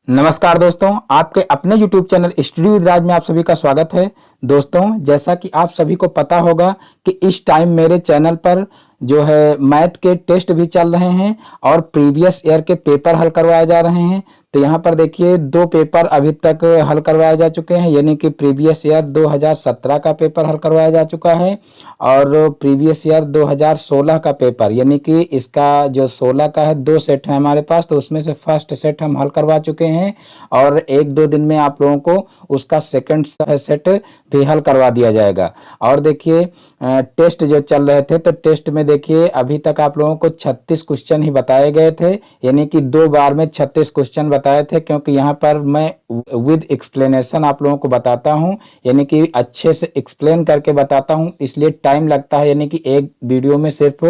नमस्कार दोस्तों, आपके अपने YouTube चैनल स्टडी विद राज में आप सभी का स्वागत है। दोस्तों, जैसा कि आप सभी को पता होगा कि इस टाइम मेरे चैनल पर जो है मैथ के टेस्ट भी चल रहे हैं और प्रीवियस ईयर के पेपर हल करवाए जा रहे हैं। तो यहाँ पर देखिए 2 पेपर अभी तक हल करवाए जा चुके हैं, यानी कि प्रीवियस ईयर 2017 का पेपर हल करवाया जा चुका है और प्रीवियस ईयर 2016 का पेपर, यानी कि इसका जो 16 का है 2 सेट है हमारे पास, तो उसमें से फर्स्ट सेट हम हल करवा चुके हैं और 1-2 दिन में आप लोगों को उसका सेकंड सेट भी हल करवा दिया जाएगा। और देखिए टेस्ट जो चल रहे थे, तो टेस्ट में देखिए अभी तक आप लोगों को 36 क्वेश्चन ही बताए गए थे, यानी कि 2 बार में 36 क्वेश्चन बताए थे, क्योंकि यहाँ पर मैं विद एक्सप्लेनेशन आप लोगों को बताता हूँ, यानी कि अच्छे से एक्सप्लेन करके बताता हूँ, इसलिए टाइम लगता है, यानी कि एक वीडियो में सिर्फ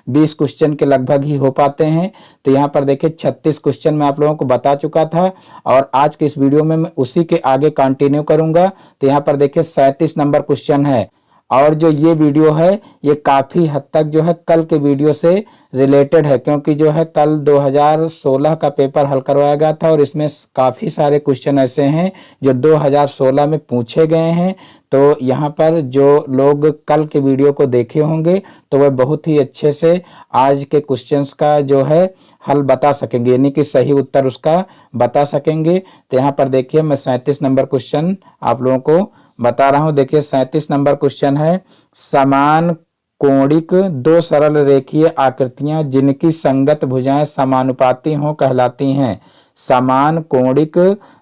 20 क्वेश्चन के लगभग ही हो पाते हैं। तो यहाँ पर देखिए 36 क्वेश्चन मैं आप लोगों को बता चुका था और आज के इस वीडियो में मैं उसी के आगे कंटिन्यू करूंगा। तो यहाँ पर देखिए 37 नंबर क्वेश्चन है और जो ये वीडियो है ये काफी हद तक जो है कल के वीडियो से रिलेटेड है, क्योंकि जो है कल 2016 का पेपर हल करवाया गया था और इसमें काफी सारे क्वेश्चन ऐसे हैं जो 2016 में पूछे गए हैं। तो यहाँ पर जो लोग कल के वीडियो को देखे होंगे तो वह बहुत ही अच्छे से आज के क्वेश्चंस का जो है हल बता सकेंगे, यानी कि सही उत्तर उसका बता सकेंगे। तो यहाँ पर देखिए मैं 37 नंबर क्वेश्चन आप लोगों को बता रहा हूं। देखिए 37 नंबर क्वेश्चन है, समान कोणिक 2 सरल रेखीय आकृतियां जिनकी संगत भुजाएं समानुपाती हों कहलाती हैं। समान कोणिक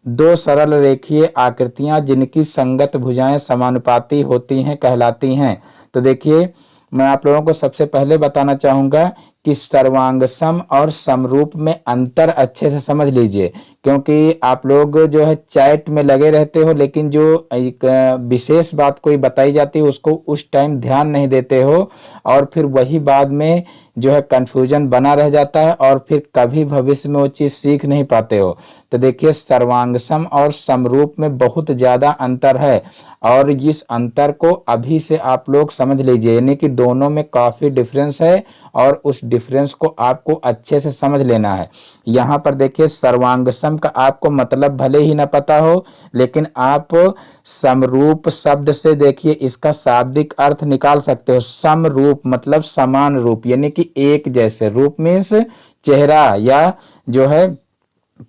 2 सरल रेखीय आकृतियां जिनकी संगत भुजाएं समानुपाती होती हैं कहलाती हैं। तो देखिए मैं आप लोगों को सबसे पहले बताना चाहूंगा कि सर्वांग सम और समरूप में अंतर अच्छे से समझ लीजिए, क्योंकि आप लोग जो है चैट में लगे रहते हो, लेकिन जो एक विशेष बात कोई बताई जाती है उसको उस टाइम ध्यान नहीं देते हो और फिर वही बाद में जो है कंफ्यूजन बना रह जाता है और फिर कभी भविष्य में वो चीज सीख नहीं पाते हो। तो देखिए सर्वांग सम और समरूप में बहुत ज्यादा अंतर है और इस अंतर को अभी से आप लोग समझ लीजिए, यानी कि दोनों में काफी डिफरेंस है और उस डिफरेंस को आपको अच्छे से समझ लेना है। यहाँ पर देखिए सर्वांग सम का आपको मतलब भले ही ना पता हो, लेकिन आप समरूप शब्द से देखिए इसका शाब्दिक अर्थ निकाल सकते हो। समरूप मतलब समान रूप, यानी कि एक जैसे। रूप मीन्स चेहरा या जो है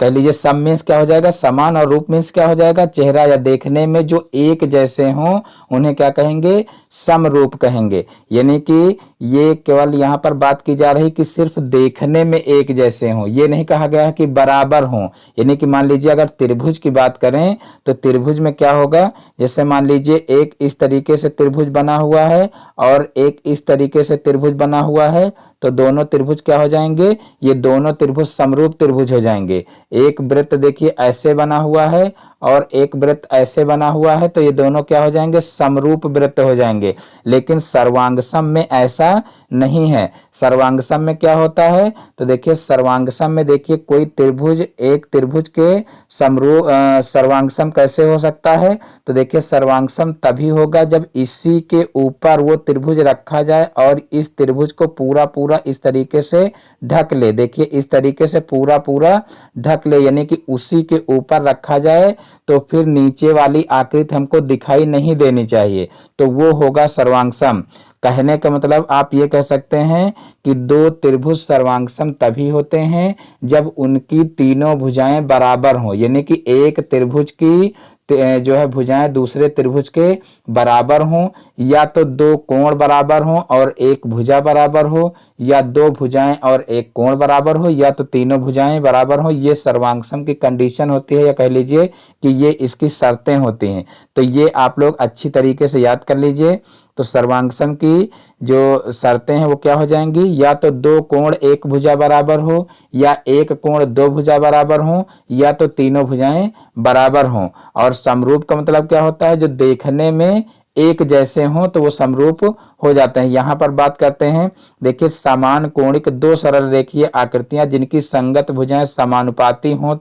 कह लीजिए सम मीन्स क्या हो जाएगा, समान, और रूप मीन्स क्या हो जाएगा, चेहरा या देखने में जो एक जैसे हों उन्हें क्या कहेंगे, समरूप कहेंगे। यानी कि ये केवल यहाँ पर बात की जा रही कि सिर्फ देखने में एक जैसे हों, ये नहीं कहा गया है कि बराबर हों। यानी कि मान लीजिए अगर त्रिभुज की बात करें तो त्रिभुज में क्या होगा, जैसे मान लीजिए एक इस तरीके से त्रिभुज बना हुआ है और एक इस तरीके से त्रिभुज बना हुआ है, तो दोनों त्रिभुज क्या हो जाएंगे, ये दोनों त्रिभुज समरूप त्रिभुज हो जाएंगे। एक वृत्त देखिए ऐसे बना हुआ है और एक वृत्त ऐसे बना हुआ है, तो ये दोनों क्या हो जाएंगे, समरूप वृत्त हो जाएंगे। लेकिन सर्वांगसम में ऐसा नहीं है। सर्वांगसम में क्या होता है, तो देखिए सर्वांगसम में देखिए कोई त्रिभुज, एक त्रिभुज के समरूप सर्वांगसम कैसे हो सकता है, तो देखिए सर्वांगसम तभी होगा जब इसी के ऊपर वो त्रिभुज रखा जाए और इस त्रिभुज को पूरा पूरा इस तरीके से ढक ले। देखिए इस तरीके से पूरा पूरा ढक ले, यानी कि उसी के ऊपर रखा जाए, तो फिर नीचे वाली आकृति हमको दिखाई नहीं देनी चाहिए, तो वो होगा सर्वांगसम। कहने का मतलब आप ये कह सकते हैं कि 2 त्रिभुज सर्वांगसम तभी होते हैं जब उनकी तीनों भुजाएं बराबर हों, यानी कि एक त्रिभुज की जो है भुजाएं दूसरे त्रिभुज के बराबर हों, या तो 2 कोण बराबर हों और एक भुजा बराबर हो, या 2 भुजाएं और एक कोण बराबर हो, या तो तीनों भुजाएं बराबर हो। ये सर्वांगसम की कंडीशन होती है, या कह लीजिए कि ये इसकी शर्तें होती हैं। तो ये आप लोग अच्छी तरीके से याद कर लीजिए। तो सर्वांगसम की जो शर्तें हैं वो क्या हो जाएंगी, या तो 2 कोण एक भुजा बराबर हो, या एक कोण 2 भुजा बराबर हो, या तो तीनों भुजाएं बराबर हों। और समरूप का मतलब क्या होता है, जो देखने में एक जैसे हों तो वो समरूप हो जाते हैं। यहां पर बात करते हैं, देखिए समान कोणिक 2 सरल रेखीय आकृतियां जिनकी संगत भुजाएं समानुपाती हों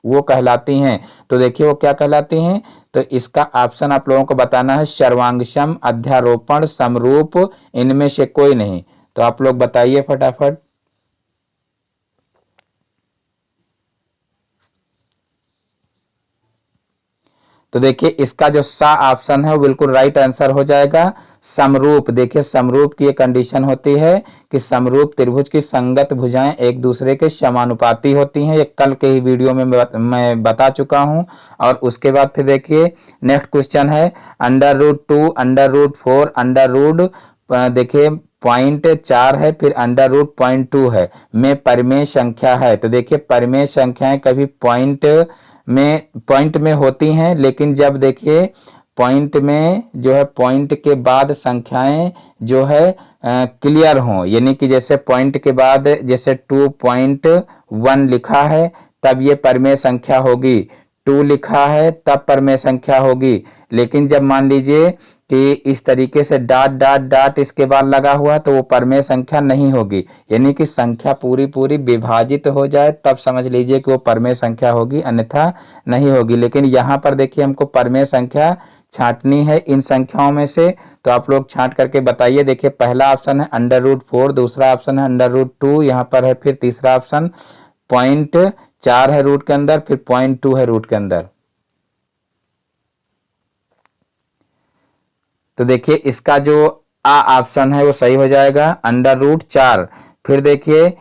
वो कहलाती हैं। तो देखिए वो क्या कहलाती हैं, तो इसका ऑप्शन आप लोगों को बताना है, सर्वांगसम, अध्यारोपण, समरूप, इनमें से कोई नहीं। तो आप लोग बताइए फटाफट। तो देखिए इसका जो सा ऑप्शन है वो बिल्कुल राइट आंसर हो जाएगा। समरूप, देखिए समरूप की एक कंडीशन होती है कि समरूप त्रिभुज की संगत भुजाएं एक दूसरे के समानुपाती होती हैं, ये कल के ही वीडियो में मैं बता चुका हूं। और उसके बाद फिर देखिए नेक्स्ट क्वेश्चन है √2, √4, देखिए .4 है, फिर √0.2 है में परिमेय संख्या है। तो देखिए परिमेय संख्याएं कभी पॉइंट में होती हैं, लेकिन जब देखिए पॉइंट में जो है पॉइंट के बाद संख्याएं जो है क्लियर हों, यानी कि जैसे पॉइंट के बाद जैसे 2.1 लिखा है तब ये परिमेय संख्या होगी, 2 लिखा है तब परिमेय संख्या होगी। लेकिन जब मान लीजिए कि इस तरीके से डॉट डॉट डॉट इसके बाद लगा हुआ तो वो परिमेय संख्या नहीं होगी, यानी कि संख्या पूरी पूरी विभाजित हो जाए तब समझ लीजिए कि वो परिमेय संख्या होगी, अन्यथा नहीं होगी। लेकिन यहाँ पर देखिए हमको परिमेय संख्या छांटनी है इन संख्याओं में से, तो आप लोग छांट करके बताइए। देखिए पहला ऑप्शन है √4, दूसरा ऑप्शन है √2, यहाँ पर है फिर तीसरा ऑप्शन .4 है रूट के अंदर, फिर .2 है रूट के अंदर। तो देखिए इसका जो ऑप्शन है वो सही हो जाएगा √4। फिर देखिए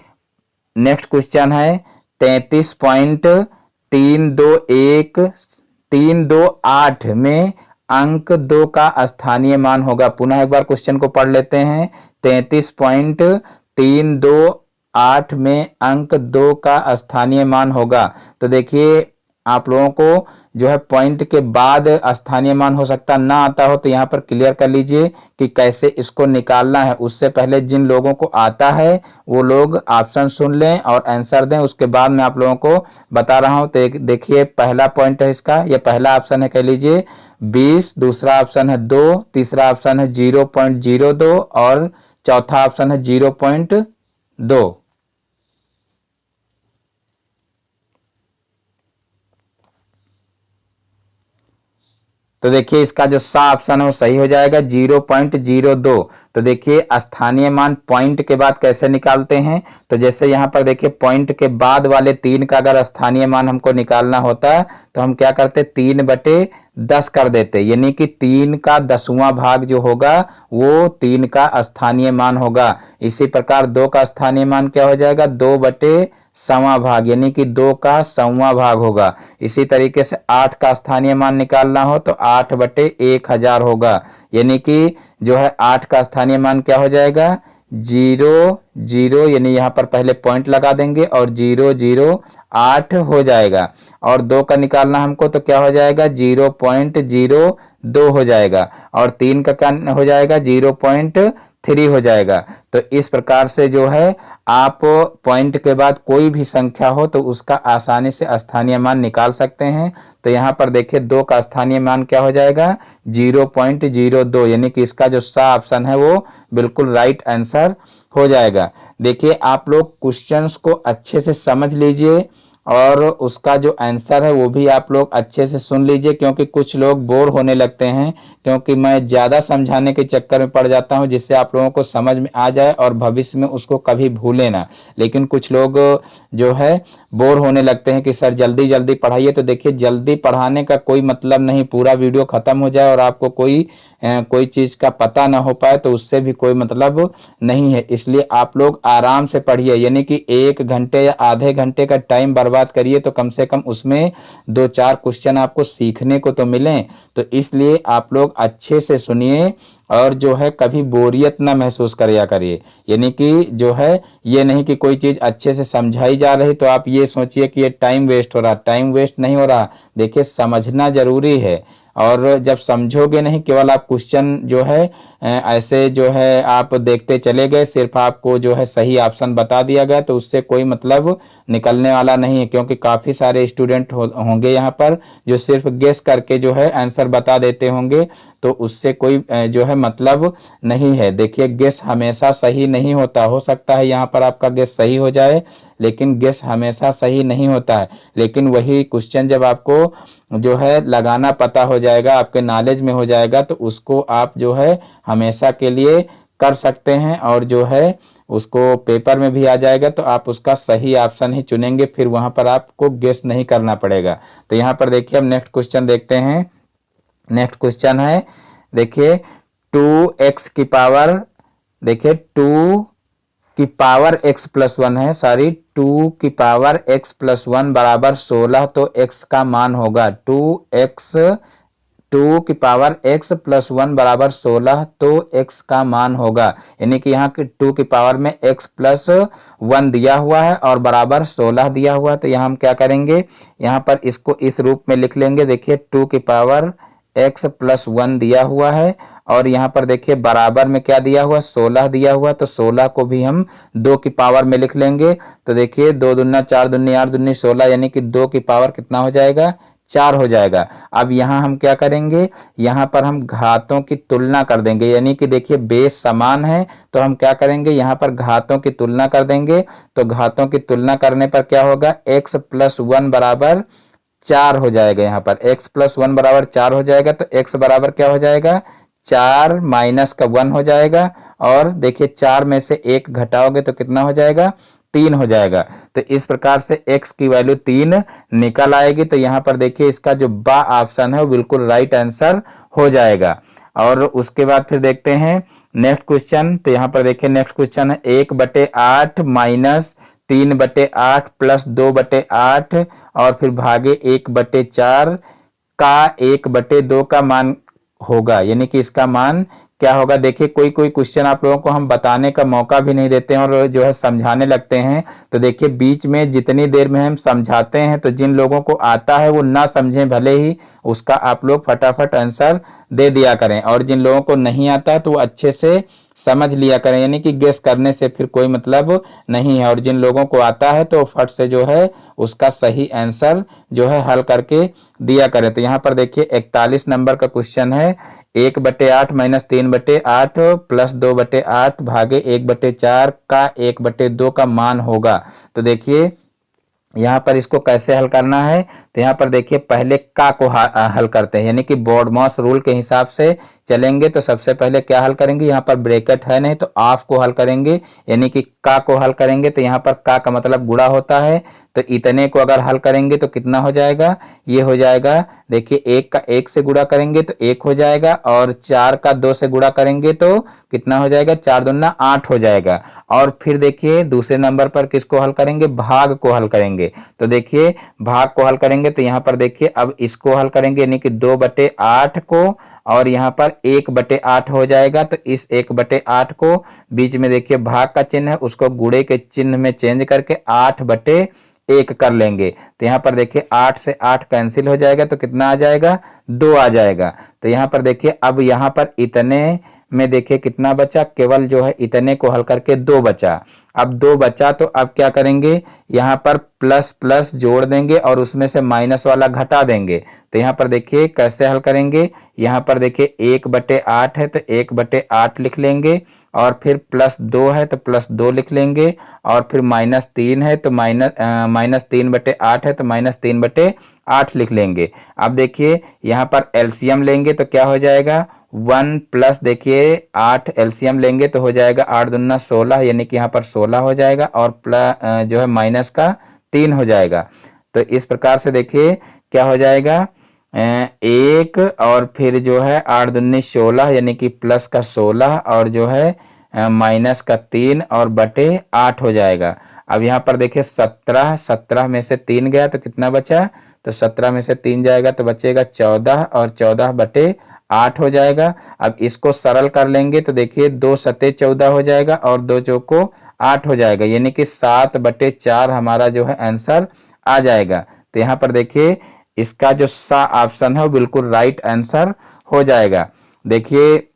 नेक्स्ट क्वेश्चन है 33.328 में अंक 2 का स्थानीय मान होगा। पुनः एक बार क्वेश्चन को पढ़ लेते हैं। 33.328 में अंक 2 का स्थानीय मान होगा। तो देखिए आप लोगों को जो है पॉइंट के बाद स्थानीय मान हो सकता ना आता हो, तो यहाँ पर क्लियर कर लीजिए कि कैसे इसको निकालना है। उससे पहले जिन लोगों को आता है वो लोग ऑप्शन सुन लें और आंसर दें, उसके बाद मैं आप लोगों को बता रहा हूं। तो देखिए पहला पॉइंट है इसका, ये पहला ऑप्शन है, कह लीजिए 20, दूसरा ऑप्शन है 2, तीसरा ऑप्शन है 0.02 और चौथा ऑप्शन है 0.2। तो देखिए इसका जो सा ऑप्शन है वो सही हो जाएगा 0.02। तो देखिए स्थानीय मान पॉइंट के बाद कैसे निकालते हैं, तो जैसे यहाँ पर देखिए पॉइंट के बाद वाले 3 का अगर स्थानीय मान हमको निकालना होता तो हम क्या करते, 3/10 कर देते, यानी कि 3 का 10वां भाग जो होगा वो 3 का स्थानीय मान होगा। इसी प्रकार 2 का स्थानीय मान क्या हो जाएगा, 2/100वां भाग, यानी कि 2 का 100वां भाग होगा। इसी तरीके से 8 का स्थानीय मान निकालना हो तो 8/1000 होगा, यानी कि जो है 8 का स्थानीय मान क्या हो जाएगा, 0 यानी यहाँ पर पहले पॉइंट लगा देंगे और 008 हो जाएगा। और 2 का निकालना हमको तो क्या हो जाएगा, 0.02 हो जाएगा। और 3 का क्या हो जाएगा, 0.3 हो जाएगा। तो इस प्रकार से जो है आप पॉइंट के बाद कोई भी संख्या हो तो उसका आसानी से स्थानीय मान निकाल सकते हैं। तो यहाँ पर देखिए 2 का स्थानीय मान क्या हो जाएगा, 0.02, यानी कि इसका जो सा ऑप्शन है वो बिल्कुल राइट आंसर हो जाएगा। देखिए आप लोग क्वेश्चंस को अच्छे से समझ लीजिए और उसका जो आंसर है वो भी आप लोग अच्छे से सुन लीजिए, क्योंकि कुछ लोग बोर होने लगते हैं, क्योंकि मैं ज़्यादा समझाने के चक्कर में पड़ जाता हूं जिससे आप लोगों को समझ में आ जाए और भविष्य में उसको कभी भूले ना। लेकिन कुछ लोग जो है बोर होने लगते हैं कि सर जल्दी जल्दी पढ़ाइए। तो देखिए जल्दी पढ़ाने का कोई मतलब नहीं, पूरा वीडियो खत्म हो जाए और आपको कोई चीज का पता ना हो पाए तो उससे भी कोई मतलब नहीं है। इसलिए आप लोग आराम से पढ़िए, यानी कि 1 घंटे या आधे घंटे का टाइम बर्बाद करिए तो कम से कम उसमें 2-4 क्वेश्चन आपको सीखने को तो मिलें। तो इसलिए आप लोग अच्छे से सुनिए और जो है कभी बोरियत ना महसूस करिया करिए, यानी कि जो है ये नहीं कि कोई चीज अच्छे से समझाई जा रही तो आप ये सोचिए कि ये टाइम वेस्ट हो रहा। टाइम वेस्ट नहीं हो रहा, देखिए समझना जरूरी है। और जब समझोगे नहीं, केवल आप क्वेश्चन जो है ऐसे जो है आप देखते चले गए, सिर्फ आपको जो है सही ऑप्शन बता दिया गया, तो उससे कोई मतलब निकलने वाला नहीं है। क्योंकि काफ़ी सारे स्टूडेंट होंगे यहाँ पर जो सिर्फ गेस करके जो है आंसर बता देते होंगे, तो उससे कोई जो है मतलब नहीं है। देखिए गेस हमेशा सही नहीं होता, हो सकता है यहाँ पर आपका गेस सही हो जाए, लेकिन गेस हमेशा सही नहीं होता है। लेकिन वही क्वेश्चन जब आपको जो है लगाना पता हो जाएगा, आपके नॉलेज में हो जाएगा, तो उसको आप जो है हमेशा के लिए कर सकते हैं और जो है उसको पेपर में भी आ जाएगा, तो आप उसका सही ऑप्शन ही चुनेंगे, फिर वहां पर आपको गेस नहीं करना पड़ेगा। तो यहाँ पर देखिए हम नेक्स्ट क्वेश्चन देखते हैं। नेक्स्ट क्वेश्चन है, देखिए 2x की पावर, देखिए 2 की पावर x प्लस 1 है, सॉरी 2 की पावर x प्लस 1 बराबर 16, तो x का मान होगा 2 की पावर x प्लस 1 बराबर 16, तो x का मान होगा, यानी कि यहाँ की 2 की पावर में x प्लस 1 दिया हुआ है और बराबर 16 दिया हुआ है, तो यहाँ हम क्या करेंगे, यहाँ पर इसको इस रूप में लिख लेंगे। देखिए 2 की पावर x प्लस 1 दिया हुआ है और यहाँ पर देखिए बराबर में क्या दिया हुआ, 16 दिया हुआ, तो 16 को भी हम 2 की पावर में लिख लेंगे। तो देखिए 2 दूना 4 दूनी 8 दूनी 16, यानी कि 2 की पावर कितना हो जाएगा, 4 हो जाएगा। अब यहाँ हम क्या करेंगे, यहाँ पर हम घातों की तुलना कर देंगे, यानी कि देखिए बेस समान है तो हम क्या करेंगे, यहाँ पर घातों की तुलना कर देंगे। तो घातों की तुलना करने पर क्या होगा, x प्लस 1 बराबर 4 हो जाएगा। यहाँ पर x प्लस 1 बराबर 4 हो जाएगा, तो x बराबर क्या हो जाएगा, 4 माइनस का 1 हो जाएगा। और देखिए 4 में से 1 घटाओगे तो कितना हो जाएगा, 3 हो जाएगा। तो इस प्रकार से x की वैल्यू 3 निकल आएगी। तो यहाँ पर देखिए इसका जो बा ऑप्शन है वो बिल्कुल राइट आंसर हो जाएगा। और उसके बाद फिर देखते हैं नेक्स्ट क्वेश्चन। तो यहाँ पर देखिए नेक्स्ट क्वेश्चन है 1/8 माइनस 3/8 प्लस 2/8 और फिर भागे 1/4 का 1/2 का मान होगा, यानी कि इसका मान क्या होगा। देखिए कोई कोई क्वेश्चन आप लोगों को हम बताने का मौका भी नहीं देते हैं और जो है समझाने लगते हैं। तो देखिए बीच में जितनी देर में हम समझाते हैं तो जिन लोगों को आता है वो ना समझें भले ही, उसका आप लोग फटाफट आंसर दे दिया करें, और जिन लोगों को नहीं आता है तो वो अच्छे से समझ लिया करें, यानी कि गेस करने से फिर कोई मतलब नहीं है। और जिन लोगों को आता है तो फट से जो है उसका सही आंसर जो है हल करके दिया करें। तो यहाँ पर देखिए 41 नंबर का क्वेश्चन है, 1/8 माइनस 3/8 प्लस 2/8 भागे 1/4 का 1/2 का मान होगा। तो देखिए यहाँ पर इसको कैसे हल करना है, तो यहाँ पर देखिए पहले का को हल करते हैं, यानी कि बॉडमॉस रूल के हिसाब से चलेंगे। तो सबसे पहले क्या हल करेंगे, यहाँ पर ब्रैकेट है नहीं तो ऑफ को हल करेंगे, यानी कि का को हल करेंगे। तो यहाँ पर का मतलब गुणा होता है, तो इतने को अगर हल करेंगे तो कितना हो जाएगा, ये हो जाएगा। देखिए 1 का 1 से गुणा करेंगे तो 1 हो जाएगा, और 4 का 2 से गुणा करेंगे तो कितना हो जाएगा, 4 दूना 8 हो जाएगा। और फिर देखिए दूसरे नंबर पर किसको हल करेंगे, भाग को हल करेंगे। तो देखिए भाग को हल करेंगे तो यहाँ पर देखिए अब इसको हल करेंगे, यानी कि 2/8 को, और यहाँ पर 1/8 हो जाएगा। तो इस 1/8 को बीच में देखिए भाग का चिन्ह है, उसको गुणे के चिन्ह में चेंज करके 8/1 कर लेंगे। तो यहाँ पर देखिए 8 से 8 कैंसिल हो जाएगा, तो कितना आ जाएगा, 2 आ जाएगा। तो यहाँ पर देखिए अब यहाँ पर इतने में देखिए कितना बचा, केवल जो है इतने को हल करके 2 बचा। अब 2 बचा तो अब क्या करेंगे, यहाँ पर प्लस प्लस जोड़ देंगे और उसमें से माइनस वाला घटा देंगे। तो यहाँ पर देखिए कैसे हल करेंगे, यहाँ पर देखिए 1/8 है तो 1/8 लिख लेंगे, और फिर प्लस 2 है तो प्लस 2 लिख लेंगे, और फिर -3 है तो -3/8 है तो -3/8 लिख लेंगे। अब देखिए यहाँ पर एलसीएम लेंगे तो क्या हो जाएगा, 1 प्लस देखिए 8 एलसीएम लेंगे तो हो जाएगा 8 दूना 16, यानी कि यहाँ पर 16 हो जाएगा, और प्लस जो है माइनस का 3 हो जाएगा। तो इस प्रकार से देखिए क्या हो जाएगा, 1 और फिर जो है 8 दूनी 16, यानी कि प्लस का 16 और जो है माइनस का 3 और बटे 8 हो जाएगा। अब यहाँ पर देखिए 17 में से 3 गया तो कितना बचा, तो 17 में से 3 जाएगा तो बचेगा 14, और 14/8 हो जाएगा। अब इसको सरल कर लेंगे तो देखिए 2 सते 14 हो जाएगा और 2 चौको 8 हो जाएगा, यानी कि 7/4 हमारा जो है आंसर आ जाएगा। तो यहाँ पर देखिए इसका जो सा ऑप्शन है वो बिल्कुल राइट आंसर हो जाएगा। देखिए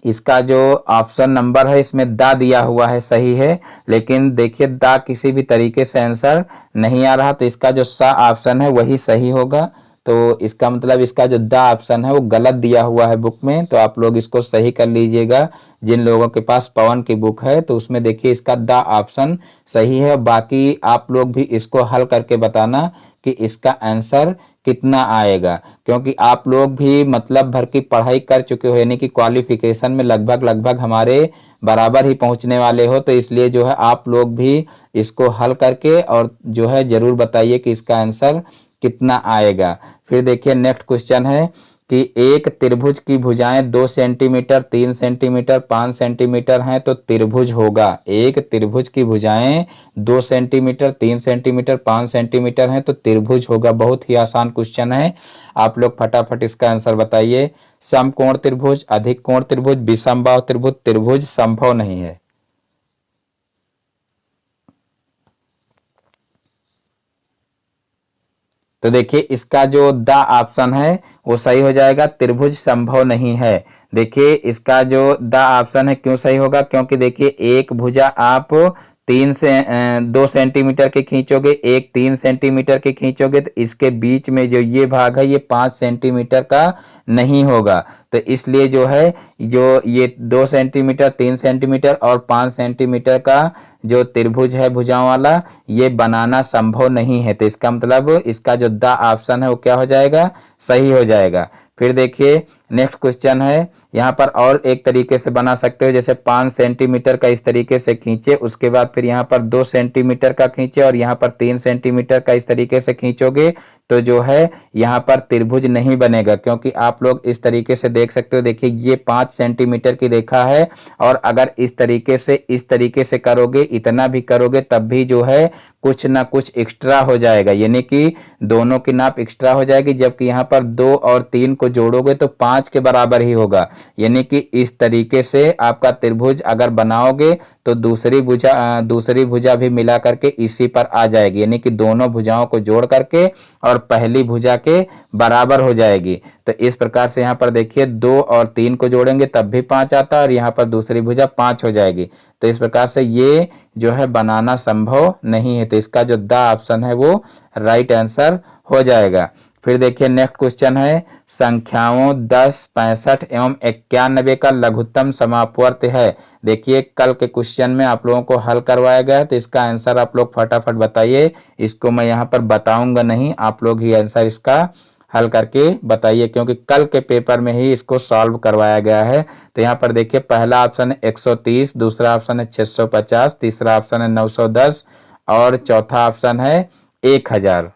इसका जो ऑप्शन नंबर है इसमें दा दिया हुआ है सही है, लेकिन देखिए दा किसी भी तरीके से आंसर नहीं आ रहा, तो इसका जो सा ऑप्शन है वही सही होगा। तो इसका मतलब इसका जो दा ऑप्शन है वो गलत दिया हुआ है बुक में, तो आप लोग इसको सही कर लीजिएगा। जिन लोगों के पास पवन की बुक है तो उसमें देखिए इसका दा ऑप्शन सही है। बाकी आप लोग भी इसको हल करके बताना कि इसका आंसर कितना आएगा, क्योंकि आप लोग भी मतलब भर की पढ़ाई कर चुके हो, यानी कि क्वालिफिकेशन में लगभग लगभग हमारे बराबर ही पहुंचने वाले हो। तो इसलिए जो है आप लोग भी इसको हल करके और जो है जरूर बताइए कि इसका आंसर कितना आएगा। फिर देखिए नेक्स्ट क्वेश्चन है कि एक त्रिभुज की भुजाएं 2 सेंटीमीटर, 3 सेंटीमीटर, 5 सेंटीमीटर हैं तो त्रिभुज होगा। एक त्रिभुज की भुजाएं 2 सेंटीमीटर, 3 सेंटीमीटर, 5 सेंटीमीटर हैं तो त्रिभुज होगा। बहुत ही आसान क्वेश्चन है, आप लोग फटाफट इसका आंसर बताइए। समकोण त्रिभुज, अधिक कोण त्रिभुज, विषमबाहु त्रिभुज, त्रिभुज संभव नहीं है। तो देखिए इसका जो द ऑप्शन है वो सही हो जाएगा, त्रिभुज संभव नहीं है। देखिए इसका जो द ऑप्शन है क्यों सही होगा, क्योंकि देखिए एक भुजा आप 2 सेंटीमीटर के खींचोगे, एक 3 सेंटीमीटर के खींचोगे तो इसके बीच में जो ये भाग है ये 5 सेंटीमीटर का नहीं होगा। तो इसलिए जो है जो ये 2 सेंटीमीटर, 3 सेंटीमीटर और 5 सेंटीमीटर का जो त्रिभुज है भुजाओं वाला, ये बनाना संभव नहीं है। तो इसका मतलब इसका जो द ऑप्शन है वो क्या हो जाएगा, सही हो जाएगा। फिर देखिए नेक्स्ट क्वेश्चन है, यहाँ पर और एक तरीके से बना सकते हो, जैसे 5 सेंटीमीटर का इस तरीके से खींचे, उसके बाद फिर यहाँ पर 2 सेंटीमीटर का खींचे और यहाँ पर 3 सेंटीमीटर का इस तरीके से खींचोगे तो जो है यहाँ पर त्रिभुज नहीं बनेगा। क्योंकि आप लोग इस तरीके से देख सकते हो, देखिए ये 5 सेंटीमीटर की रेखा है और अगर इस तरीके से करोगे, इतना भी करोगे तब भी जो है कुछ ना कुछ एक्स्ट्रा हो जाएगा, यानी कि दोनों की नाप एक्स्ट्रा हो जाएगी। जबकि यहाँ पर 2 और 3 को जोड़ोगे तो 5 के बराबर ही होगा। यानी कि इस तरीके से आपका त्रिभुज अगर बनाओगे तो दूसरी भुजा भी मिला करके इसी पर आ जाएगी, यानी कि दोनों भुजाओं को जोड़ करके और पहली भुजा के बराबर हो जाएगी। तो इस प्रकार से यहाँ पर देखिए 2 और 3 को जोड़ेंगे तब भी 5 आता है और यहाँ पर दूसरी भुजा 5 हो जाएगी। तो इस प्रकार से ये जो है बनाना संभव नहीं है। तो इसका जो द ऑप्शन है वो राइट आंसर हो जाएगा। फिर देखिए नेक्स्ट क्वेश्चन है, संख्याओं 10, 65 एवं 91 का लघुत्तम समापवर्त है। देखिए कल के क्वेश्चन में आप लोगों को हल करवाया गया है, तो इसका आंसर आप लोग फटाफट बताइए। इसको मैं यहाँ पर बताऊंगा नहीं, आप लोग ही आंसर इसका हल करके बताइए, क्योंकि कल के पेपर में ही इसको सॉल्व करवाया गया है। तो यहाँ पर देखिए पहला ऑप्शन है 130, दूसरा ऑप्शन है 650, तीसरा ऑप्शन है 910 और चौथा ऑप्शन है 1000।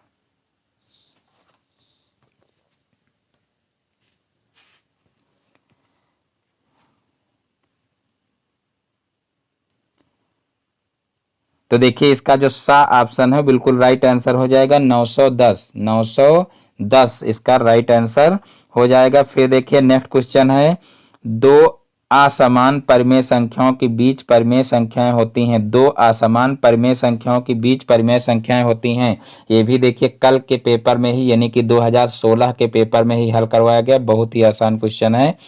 तो देखिए इसका जो सा ऑप्शन है बिल्कुल राइट आंसर हो जाएगा, 910 इसका राइट आंसर हो जाएगा। फिर देखिए नेक्स्ट क्वेश्चन है, दो असमान परिमेय संख्याओं के बीच परिमेय संख्याएं होती हैं। दो असमान परिमेय संख्याओं के बीच परिमेय संख्याएं होती हैं। ये भी देखिए कल के पेपर में ही यानी कि 2016 के पेपर में ही हल करवाया गया। बहुत ही आसान क्वेश्चन है,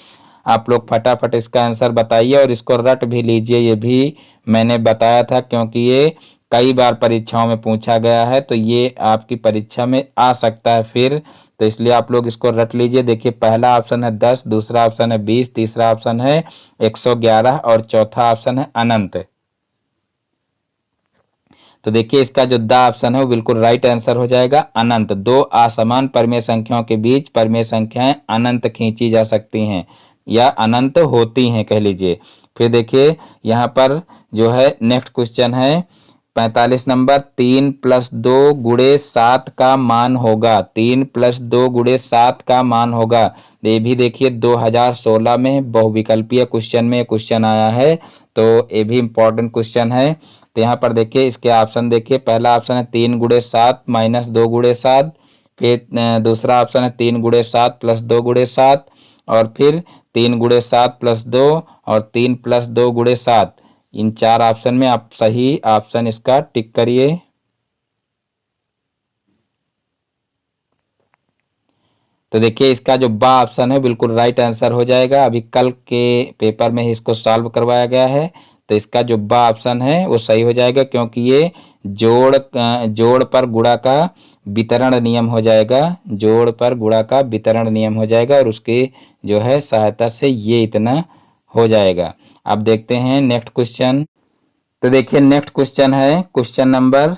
आप लोग फटाफट इसका आंसर बताइए और इसको रट भी लीजिए। ये भी मैंने बताया था क्योंकि ये कई बार परीक्षाओं में पूछा गया है, तो ये आपकी परीक्षा में आ सकता है फिर, तो इसलिए आप लोग इसको रट लीजिए। देखिए पहला ऑप्शन है 10, दूसरा ऑप्शन है 20, तीसरा ऑप्शन है 111 और चौथा ऑप्शन है अनंत। तो देखिए इसका जो द ऑप्शन है वो बिल्कुल राइट आंसर हो जाएगा, अनंत। दो असमान परिमेय संख्याओं के बीच परिमेय संख्याएं अनंत खींची जा सकती हैं या अनंत होती हैं कह लीजिए। फिर देखिए यहाँ पर जो है नेक्स्ट क्वेश्चन है 45 नंबर, 3 + 2 × 7 का मान होगा। 3 + 2 × 7 का मान होगा। ये भी देखिए 2016 में बहुविकल्पीय क्वेश्चन में क्वेश्चन आया है, तो ये भी इंपॉर्टेंट क्वेश्चन है। तो यहाँ पर देखिए इसके ऑप्शन देखिए, पहला ऑप्शन है 3 × 7 - 2 × 7, फिर दूसरा ऑप्शन है 3 × 7 + 2 × 7 और फिर 3 × 7 + 2 और 3 + 2 × 7। इन चार ऑप्शन में आप सही ऑप्शन इसका टिक करिए। तो देखिए इसका जो बा ऑप्शन है बिल्कुल राइट आंसर हो जाएगा। अभी कल के पेपर में ही इसको सॉल्व करवाया गया है, तो इसका जो बा ऑप्शन है वो सही हो जाएगा, क्योंकि ये जोड़ पर गुणा का वितरण नियम हो जाएगा। जोड़ पर गुणा का वितरण नियम हो जाएगा और उसके जो है सहायता से ये इतना हो जाएगा। अब देखते हैं नेक्स्ट क्वेश्चन। तो देखिए नेक्स्ट क्वेश्चन है क्वेश्चन नंबर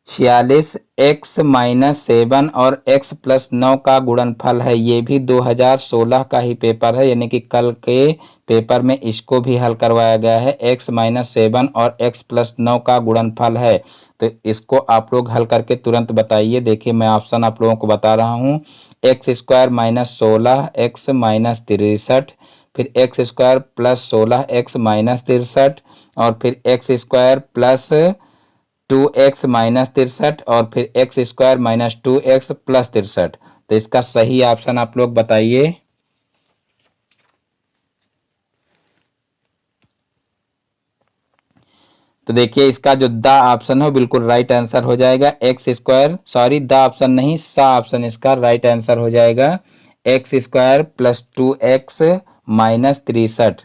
46 x माइनस 7 और x प्लस 9 का गुणनफल है। ये भी 2016 का ही पेपर है, यानी कि कल के पेपर में इसको भी हल करवाया गया है। x माइनस 7 और x प्लस 9 का गुणनफल है, तो इसको आप लोग हल करके तुरंत बताइए। देखिए मैं ऑप्शन आप लोगों को बता रहा हूँ। X square minus 16 x minus 63, फिर x square plus 16 x minus 63, और फिर x square plus 2x minus 63, और फिर x square minus 2x plus 63। तो इसका सही ऑप्शन आप लोग बताइए। तो देखिए इसका जो द ऑप्शन है बिल्कुल राइट आंसर हो जाएगा। X square, sorry the option नहीं, सा ऑप्शन इसका राइट आंसर हो जाएगा। X square plus 2x minus 63,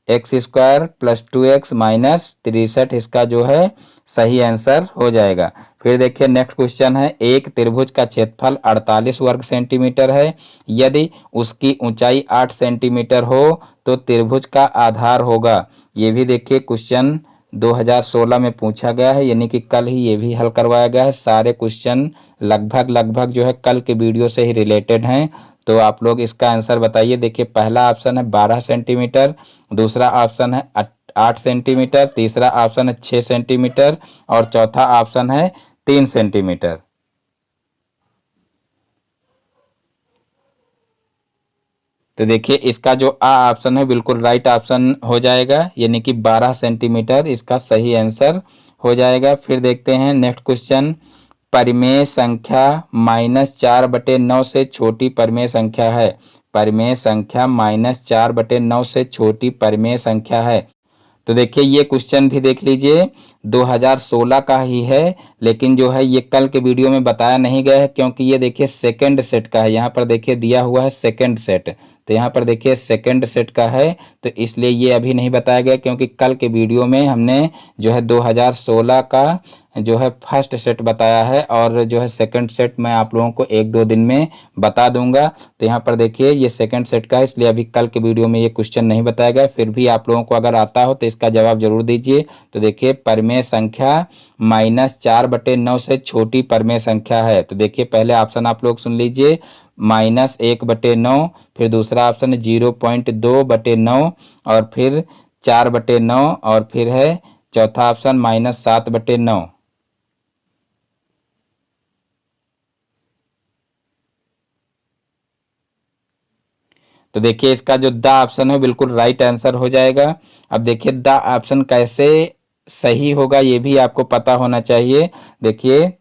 x square plus 2x minus 63 इसका जो है सही आंसर हो जाएगा। फिर देखिए नेक्स्ट क्वेश्चन है, एक त्रिभुज का क्षेत्रफल 48 वर्ग सेंटीमीटर है। यदि उसकी ऊंचाई 8 सेंटीमीटर हो तो त्रिभुज का आधार होगा। ये भी देखिए क्वेश्चन 2016 में पूछा गया है, यानी कि कल ही ये भी हल करवाया गया है। सारे क्वेश्चन लगभग लगभग जो है कल के वीडियो से ही रिलेटेड हैं। तो आप लोग इसका आंसर बताइए। देखिए पहला ऑप्शन है 12 सेंटीमीटर, दूसरा ऑप्शन है 8 सेंटीमीटर, तीसरा ऑप्शन है 6 सेंटीमीटर, और चौथा ऑप्शन है 3 सेंटीमीटर। तो देखिए इसका जो आ ऑप्शन है बिल्कुल राइट ऑप्शन हो जाएगा, यानी कि 12 सेंटीमीटर इसका सही आंसर हो जाएगा। फिर देखते हैं नेक्स्ट क्वेश्चन, परिमेय संख्या -4/9 से छोटी परिमेय संख्या है। परिमेय संख्या -4/9 से छोटी परिमेय संख्या है। तो देखिए ये क्वेश्चन भी देख लीजिए, 2016 का ही है, लेकिन जो है ये कल के वीडियो में बताया नहीं गया है, क्योंकि ये देखिए सेकंड सेट का है। यहाँ पर देखिए दिया हुआ है सेकंड सेट, तो यहाँ पर देखिए सेकंड सेट का है, तो इसलिए ये अभी नहीं बताया गया, क्योंकि कल के वीडियो में हमने जो है 2016 का जो है फर्स्ट सेट बताया है, और जो है सेकंड सेट मैं आप लोगों को 1-2 दिन में बता दूंगा। तो यहाँ पर देखिए ये सेकंड सेट का है, इसलिए अभी कल के वीडियो में ये क्वेश्चन नहीं बताया गया। फिर भी आप लोगों को अगर आता हो तो इसका जवाब जरूर दीजिए। तो देखिए परिमेय संख्या -4/9 से छोटी परिमेय संख्या है। तो देखिए पहले ऑप्शन आप लोग सुन लीजिए, -1/9, फिर दूसरा ऑप्शन है 0.2/9, और फिर 4/9, और फिर है चौथा ऑप्शन -7/9। तो देखिए इसका जो द ऑप्शन है बिल्कुल राइट आंसर हो जाएगा। अब देखिए द ऑप्शन कैसे सही होगा ये भी आपको पता होना चाहिए। देखिए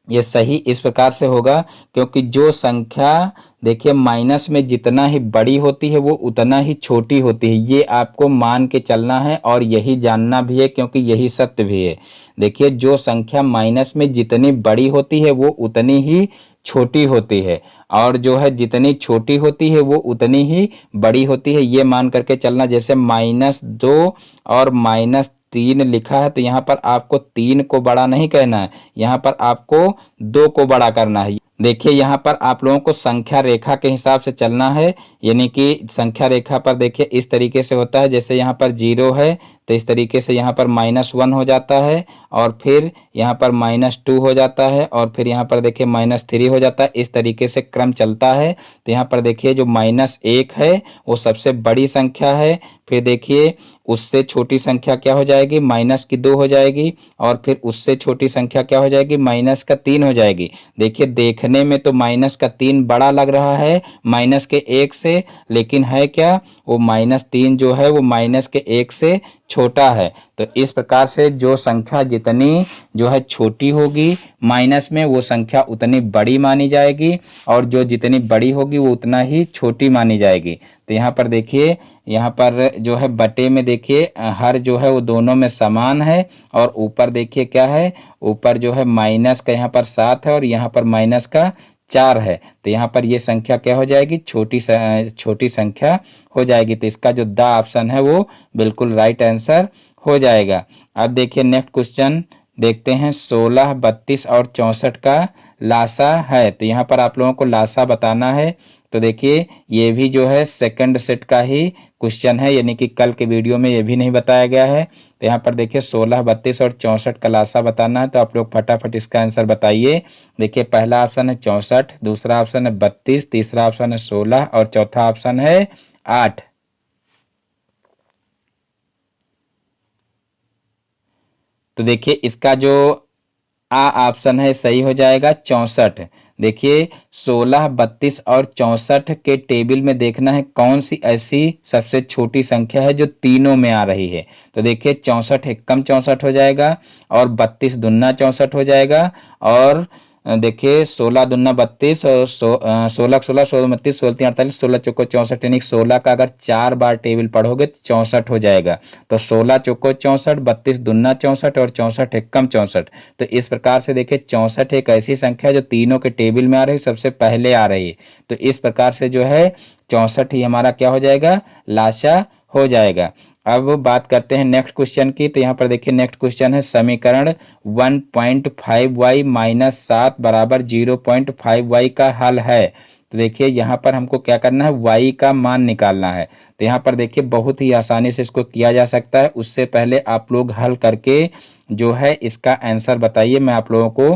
ये सही इस प्रकार से होगा, क्योंकि जो संख्या देखिए माइनस में जितना ही बड़ी होती है वो उतना ही छोटी होती है। ये आपको मान के चलना है और यही जानना भी है, क्योंकि यही सत्य भी है। देखिए जो संख्या माइनस में जितनी बड़ी होती है वो उतनी ही छोटी होती है, और जो है जितनी छोटी होती है वो उतनी ही बड़ी होती है। ये मान करके चलना। जैसे -2 और -3 लिखा है, तो यहाँ पर आपको 3 को बड़ा नहीं कहना है, यहाँ पर आपको 2 को बड़ा करना है। देखिए यहाँ पर आप लोगों को संख्या रेखा के हिसाब से चलना है, यानी कि संख्या रेखा पर देखिए इस तरीके से होता है। जैसे यहाँ पर 0 है तो इस तरीके से यहाँ पर -1 हो जाता है, और फिर यहाँ पर -2 हो जाता है, और फिर यहाँ पर देखिए -3 हो जाता है। इस तरीके से क्रम चलता है। तो यहाँ पर देखिए जो -1 है वो सबसे बड़ी संख्या है। फिर देखिए उससे छोटी संख्या क्या हो जाएगी, -2 हो जाएगी, और फिर उससे छोटी संख्या क्या हो जाएगी, -3 हो जाएगी। देखिए देखने में तो -3 बड़ा लग रहा है -1 से, लेकिन है क्या, वो -3 जो है वो -1 से छोटा है। तो इस प्रकार से जो संख्या जितनी जो है छोटी होगी माइनस में, वो संख्या उतनी बड़ी मानी जाएगी, और जो जितनी बड़ी होगी वो उतना ही छोटी मानी जाएगी। तो यहाँ पर देखिए, यहाँ पर जो है बटे में देखिए हर जो है वो दोनों में समान है, और ऊपर देखिए क्या है, ऊपर जो है माइनस का यहाँ पर 7 है, और यहाँ पर माइनस का 4 है। तो यहाँ पर ये संख्या क्या हो जाएगी, छोटी संख्या हो जाएगी। तो इसका जो द ऑप्शन है वो बिल्कुल राइट आंसर हो जाएगा। अब देखिए नेक्स्ट क्वेश्चन देखते हैं, 16, 32 और 64 का लासा है। तो यहाँ पर आप लोगों को लासा बताना है। तो देखिए ये भी जो है सेकंड सेट का ही क्वेश्चन है, यानी कि कल के वीडियो में ये भी नहीं बताया गया है। तो यहाँ पर देखिए 16, 32 और 64 का लासा बताना है, तो आप लोग फटाफट इसका आंसर बताइए। देखिए पहला ऑप्शन है 64, दूसरा ऑप्शन है 32, तीसरा ऑप्शन है 16 और चौथा ऑप्शन है 8। तो देखिए इसका जो ऑप्शन है सही हो जाएगा 64। देखिए 16, 32 और 64 के टेबल में देखना है कौन सी ऐसी सबसे छोटी संख्या है जो तीनों में आ रही है। तो देखिए 64 एकम 64 हो जाएगा और 32 दुना 64 हो जाएगा और देखिए 16 दुना 32 और 16 16 16 32 16 3 48 16 चौको 64, यानी 16 का अगर 4 बार टेबल पढ़ोगे तो 64 हो जाएगा। तो 16 चौको 64, 32 दुना 64 और 64 एकम 64। तो इस प्रकार से देखिए 64 एक ऐसी संख्या जो तीनों के टेबल में आ रही है, सबसे पहले आ रही है। तो इस प्रकार से जो है 64 ही हमारा क्या हो जाएगा, लाशा हो जाएगा। अब बात करते हैं नेक्स्ट क्वेश्चन की। तो यहाँ पर देखिए नेक्स्ट क्वेश्चन है समीकरण 1.5y माइनस 7 बराबर 0.5y का हल है। तो देखिए यहाँ पर हमको क्या करना है, y का मान निकालना है। तो यहाँ पर देखिए बहुत ही आसानी से इसको किया जा सकता है। उससे पहले आप लोग हल करके जो है इसका आंसर बताइए। मैं आप लोगों को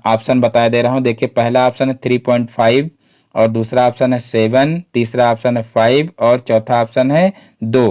ऑप्शन बता दे रहा हूँ। देखिए पहला ऑप्शन है 3.5 और दूसरा ऑप्शन है 7, तीसरा ऑप्शन है 5 और चौथा ऑप्शन है 2।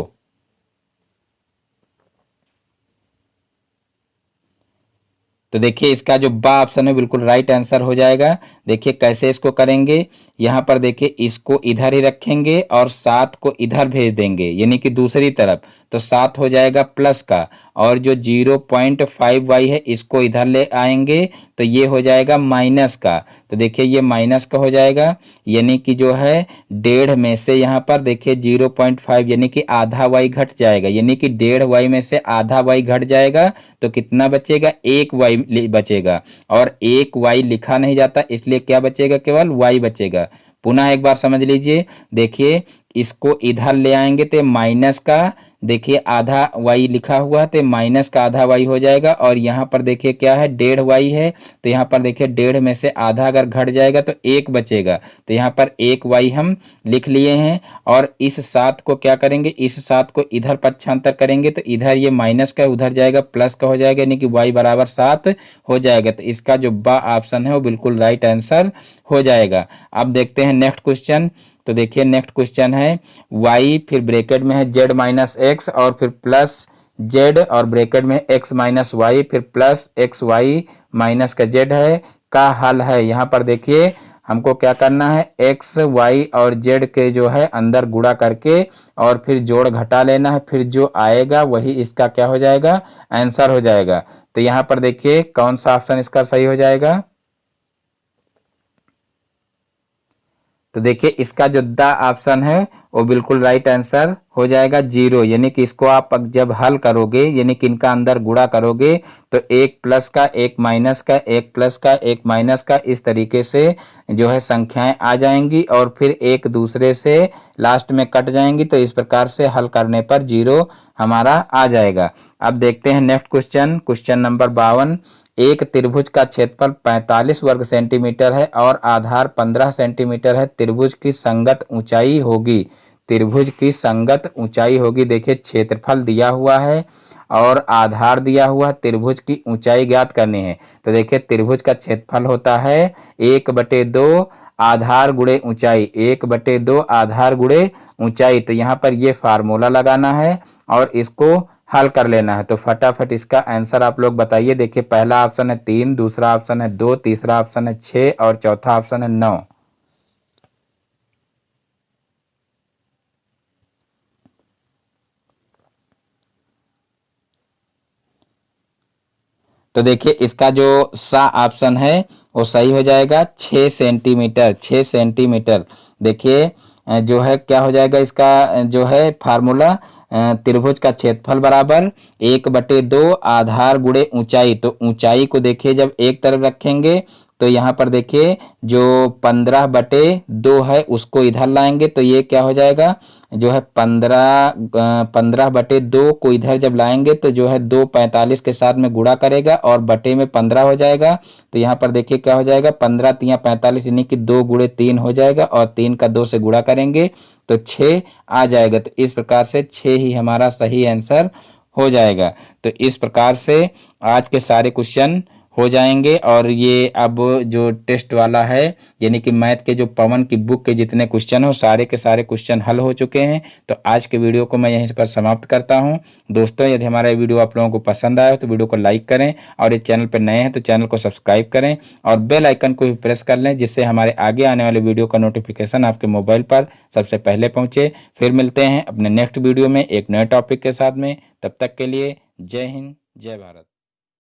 तो देखिए इसका जो बा ऑप्शन है बिल्कुल राइट आंसर हो जाएगा। देखिए कैसे इसको करेंगे, यहाँ पर देखिए इसको इधर ही रखेंगे और 7 को इधर भेज देंगे, यानी कि दूसरी तरफ। तो 7 हो जाएगा प्लस का और जो 0.5y है इसको इधर ले आएंगे तो ये हो जाएगा माइनस का। तो देखिए ये माइनस का हो जाएगा, यानी कि जो है 1.5 में से यहाँ पर देखिए 0.5 यानी कि आधा y घट जाएगा, यानी कि 1.5y में से आधा y घट जाएगा तो कितना बचेगा, 1y बचेगा। और 1y लिखा नहीं जाता इसलिए क्या बचेगा, केवल y बचेगा। पुनः एक बार समझ लीजिए, देखिए इसको इधर ले आएंगे तो माइनस का देखिए आधा y लिखा हुआ है तो माइनस का आधा y हो जाएगा। और यहाँ पर देखिए क्या है, 1.5y है तो यहाँ पर देखिए 1.5 में से आधा अगर घट जाएगा तो 1 बचेगा। तो यहाँ पर 1y हम लिख लिए हैं और इस 7 को क्या करेंगे, इस 7 को इधर पक्षांतर करेंगे तो इधर ये माइनस का उधर जाएगा प्लस का हो जाएगा, यानी कि y बराबर 7 हो जाएगा। तो इसका जो बा ऑप्शन है वो बिल्कुल राइट आंसर हो जाएगा। अब देखते हैं नेक्स्ट क्वेश्चन। तो देखिए नेक्स्ट क्वेश्चन है y फिर ब्रैकेट में है z माइनस एक्स और फिर प्लस z और ब्रैकेट में x माइनस वाई फिर प्लस एक्स वाई माइनस का z है का हल है। यहाँ पर देखिए हमको क्या करना है, x y और z के जो है अंदर गुणा करके और फिर जोड़ घटा लेना है, फिर जो आएगा वही इसका क्या हो जाएगा, आंसर हो जाएगा। तो यहाँ पर देखिए कौन सा ऑप्शन इसका सही हो जाएगा। तो देखिए इसका जो द ऑप्शन है वो बिल्कुल राइट आंसर हो जाएगा 0, यानी कि इसको आप जब हल करोगे यानी कि इनका अंदर गुणा करोगे तो एक प्लस का एक माइनस का एक प्लस का एक माइनस का इस तरीके से जो है संख्याएं आ जाएंगी और फिर एक दूसरे से लास्ट में कट जाएंगी। तो इस प्रकार से हल करने पर 0 हमारा आ जाएगा। अब देखते हैं नेक्स्ट क्वेश्चन, क्वेश्चन नंबर 52। एक त्रिभुज का क्षेत्रफल 45 वर्ग सेंटीमीटर है और आधार 15 सेंटीमीटर है। त्रिभुज की संगत ऊंचाई होगी, त्रिभुज की संगत ऊंचाई होगी। देखिए क्षेत्रफल दिया हुआ है और आधार दिया हुआ, त्रिभुज की ऊंचाई ज्ञात करनी है। तो देखिए त्रिभुज का क्षेत्रफल होता है 1/2 आधार गुणे ऊंचाई, 1/2 आधार गुणे ऊंचाई। तो यहाँ पर ये फार्मूला लगाना है और इसको हल कर लेना है। तो फटाफट इसका आंसर आप लोग बताइए। देखिए पहला ऑप्शन है 3, दूसरा ऑप्शन है 2, तीसरा ऑप्शन है 6 और चौथा ऑप्शन है 9। तो देखिए इसका जो सा ऑप्शन है वो सही हो जाएगा 6 सेंटीमीटर, 6 सेंटीमीटर। देखिए जो है क्या हो जाएगा इसका जो है फार्मूला, त्रिभुज का क्षेत्रफल बराबर 1/2 आधार गुणे ऊंचाई। तो ऊंचाई को देखिए जब एक तरफ रखेंगे तो यहाँ पर देखिए जो 15/2 है उसको इधर लाएंगे तो ये क्या हो जाएगा, जो है 15/2 को इधर जब लाएंगे तो जो है 2 45 के साथ में गुणा करेगा और बटे में 15 हो जाएगा। तो यहाँ पर देखिए क्या हो जाएगा, 15 तिया 45 यानी कि 2 × 3 हो जाएगा और 3 का 2 से गुणा करेंगे तो 6 आ जाएगा। तो इस प्रकार से 6 ही हमारा सही आंसर हो जाएगा। तो इस प्रकार से आज के सारे क्वेश्चन हो जाएंगे और ये अब जो टेस्ट वाला है यानी कि मैथ के जो पवन की बुक के जितने क्वेश्चन हो सारे के सारे क्वेश्चन हल हो चुके हैं। तो आज के वीडियो को मैं यहीं पर समाप्त करता हूं। दोस्तों यदि हमारा वीडियो आप लोगों को पसंद आया तो वीडियो को लाइक करें और इस चैनल पर नए हैं तो चैनल को सब्सक्राइब करें और बेल आइकन को भी प्रेस कर लें जिससे हमारे आगे आने वाले वीडियो का नोटिफिकेशन आपके मोबाइल पर सबसे पहले पहुंचे। फिर मिलते हैं अपने नेक्स्ट वीडियो में एक नए टॉपिक के साथ में। तब तक के लिए जय हिंद जय भारत।